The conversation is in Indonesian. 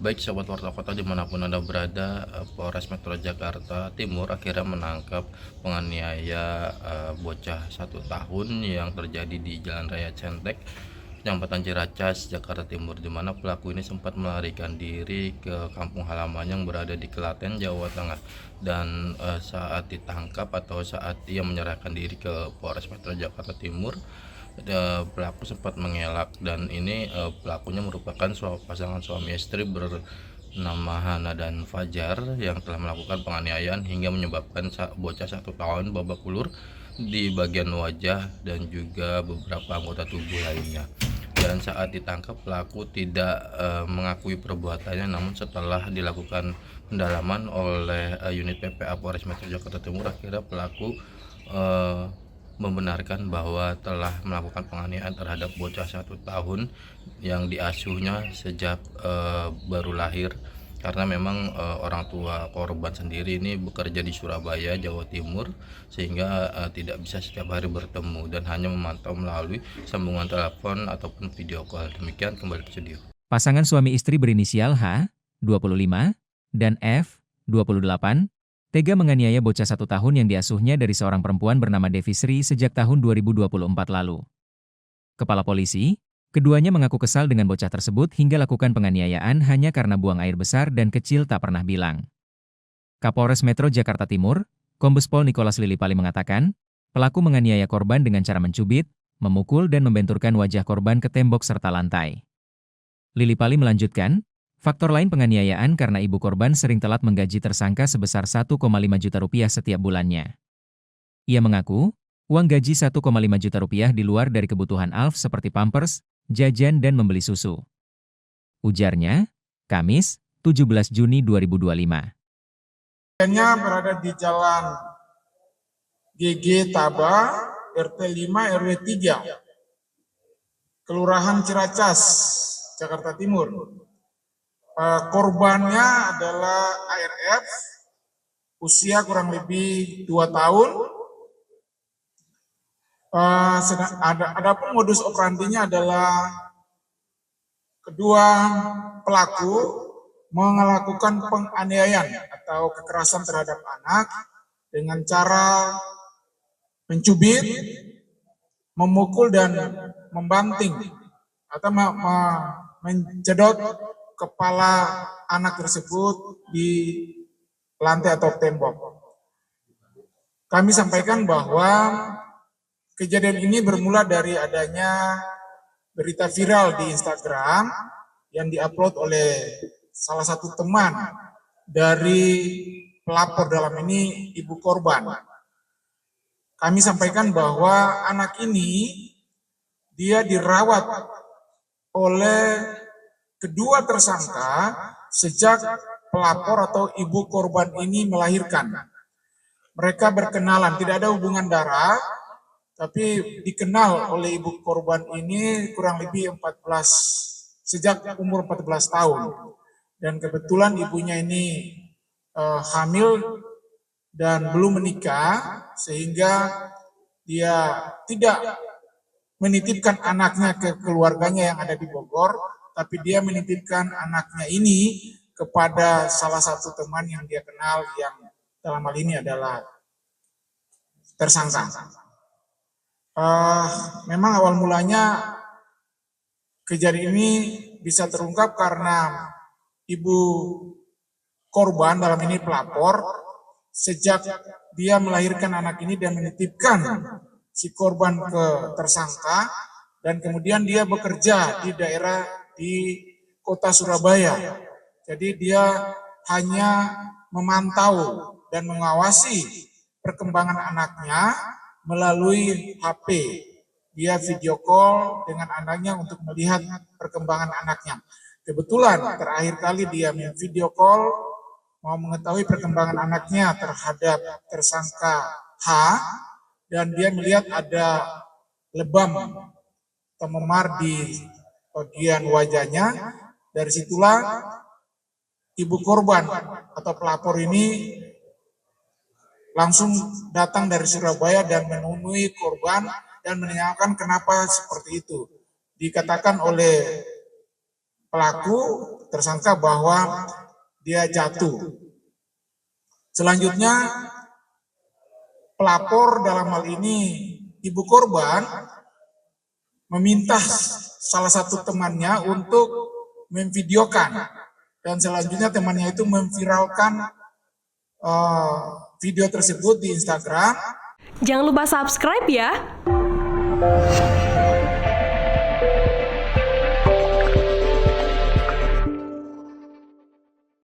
Baik sahabat Warta Kota dimanapun Anda berada, Polres Metro Jakarta Timur akhirnya menangkap penganiaya bocah 1 tahun yang terjadi di Jalan Raya Centek, Kecamatan Ciracas, Jakarta Timur, di mana pelaku ini sempat melarikan diri ke kampung halaman yang berada di Klaten, Jawa Tengah. Dan saat ditangkap atau saat ia menyerahkan diri ke Polres Metro Jakarta Timur, pelaku sempat mengelak, dan ini pelakunya merupakan pasangan suami istri bernama Hana dan Fajar yang telah melakukan penganiayaan hingga menyebabkan bocah 1 tahun babak belur di bagian wajah dan juga beberapa anggota tubuh lainnya. Dan saat ditangkap pelaku tidak mengakui perbuatannya, namun setelah dilakukan pendalaman oleh unit PPA Polres Metro Jakarta Timur, akhirnya pelaku membenarkan bahwa telah melakukan penganiayaan terhadap bocah 1 tahun yang diasuhnya sejak baru lahir, karena memang orang tua korban sendiri ini bekerja di Surabaya, Jawa Timur, sehingga tidak bisa setiap hari bertemu dan hanya memantau melalui sambungan telepon ataupun video call. Demikian, kembali ke studio. Pasangan suami istri berinisial H, 25, dan F, 28, tega menganiaya bocah 1 tahun yang diasuhnya dari seorang perempuan bernama Devi Sri sejak tahun 2024 lalu. Kepala polisi, keduanya mengaku kesal dengan bocah tersebut hingga lakukan penganiayaan hanya karena buang air besar dan kecil tak pernah bilang. Kapolres Metro Jakarta Timur, Kombes Pol Nikolas Lilipali mengatakan, pelaku menganiaya korban dengan cara mencubit, memukul dan membenturkan wajah korban ke tembok serta lantai. Lilipali melanjutkan, faktor lain penganiayaan karena ibu korban sering telat menggaji tersangka sebesar 1,5 juta rupiah setiap bulannya. Ia mengaku, uang gaji 1,5 juta rupiah di luar dari kebutuhan Alf seperti pampers, jajan dan membeli susu. Ujarnya, Kamis, 17 Juni 2025. Berada di Jalan GG Taba, RT 5 RW 3, Kelurahan Ciracas, Jakarta Timur. Korbannya adalah ARF, usia kurang lebih 2 tahun. Adapun modus operandinya adalah kedua pelaku melakukan penganiayaan atau kekerasan terhadap anak dengan cara mencubit, memukul dan membanting atau mencedot kepala anak tersebut di lantai atau tembok. Kami sampaikan bahwa kejadian ini bermula dari adanya berita viral di Instagram yang diupload oleh salah satu teman dari pelapor, dalam ini ibu korban. Kami sampaikan bahwa anak ini dia dirawat oleh kedua tersangka sejak pelapor atau ibu korban ini melahirkan. Mereka berkenalan, tidak ada hubungan darah, tapi dikenal oleh ibu korban ini kurang lebih sejak umur 14 tahun. Dan kebetulan ibunya ini hamil dan belum menikah, sehingga dia tidak menitipkan anaknya ke keluarganya yang ada di Bogor, tapi dia menitipkan anaknya ini kepada salah satu teman yang dia kenal, yang dalam hal ini adalah tersangka. Memang awal mulanya kejadian ini bisa terungkap karena ibu korban, dalam ini pelapor, sejak dia melahirkan anak ini dan menitipkan si korban ke tersangka, dan kemudian dia bekerja di daerah di kota Surabaya. Jadi dia hanya memantau dan mengawasi perkembangan anaknya melalui HP. Dia video call dengan anaknya untuk melihat perkembangan anaknya. Kebetulan terakhir kali dia video call mau mengetahui perkembangan anaknya terhadap tersangka H, dan dia melihat ada lebam atau memar di bagian wajahnya. Dari situlah ibu korban atau pelapor ini langsung datang dari Surabaya dan menemui korban dan menanyakan kenapa seperti itu. Dikatakan oleh pelaku tersangka bahwa dia jatuh. Selanjutnya, pelapor dalam hal ini ibu korban meminta salah satu temannya untuk memvideokan, dan selanjutnya temannya itu memviralkan video tersebut di Instagram. Jangan lupa subscribe ya.